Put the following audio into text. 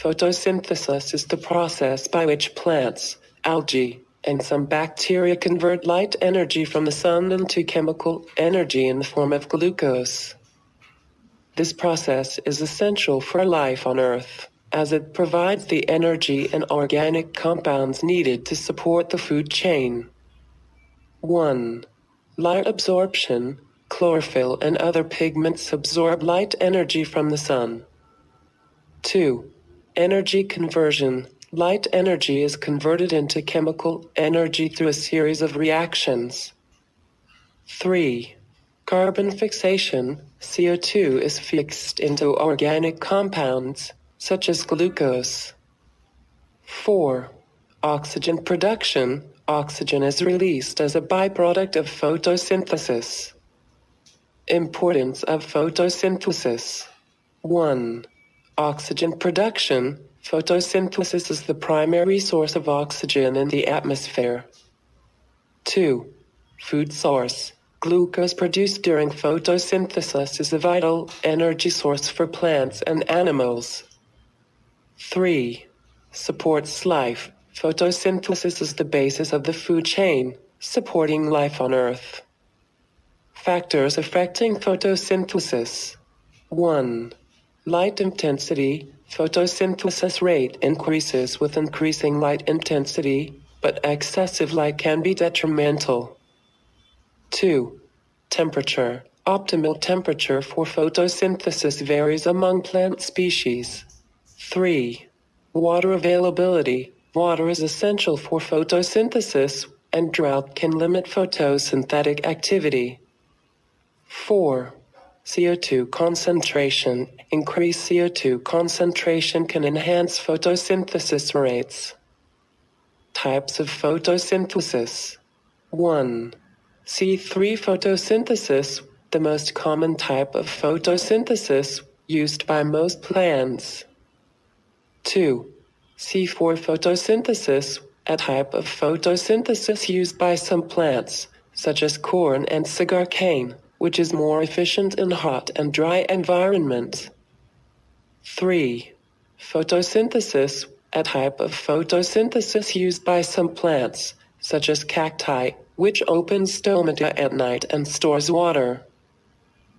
Photosynthesis is the process by which plants, algae, and some bacteria convert light energy from the sun into chemical energy in the form of glucose. This process is essential for life on Earth, as it provides the energy and organic compounds needed to support the food chain. 1. Light absorption. Chlorophyll and other pigments absorb light energy from the sun. 2. Energy conversion. Light energy is converted into chemical energy through a series of reactions. 3. Carbon fixation. CO2 is fixed into organic compounds, such as glucose. 4. Oxygen production. Oxygen is released as a byproduct of photosynthesis. Importance of photosynthesis. 1. Oxygen production. Photosynthesis is the primary source of oxygen in the atmosphere. 2. Food source. Glucose produced during photosynthesis is a vital energy source for plants and animals. 3. Supports life. Photosynthesis is the basis of the food chain, supporting life on Earth. Factors affecting photosynthesis. 1. Light intensity. Photosynthesis rate increases with increasing light intensity, but excessive light can be detrimental. 2. Temperature. Optimal temperature for photosynthesis varies among plant species. 3. Water availability. Water is essential for photosynthesis, and drought can limit photosynthetic activity. 4. CO2 concentration. Increased CO2 concentration can enhance photosynthesis rates. Types of photosynthesis. 1. C3 photosynthesis, the most common type of photosynthesis used by most plants. 2. C4 photosynthesis, a type of photosynthesis used by some plants, such as corn and sugarcane, which is more efficient in hot and dry environments. 3. Photosynthesis, a type of photosynthesis used by some plants, such as cacti, which opens stomata at night and stores water.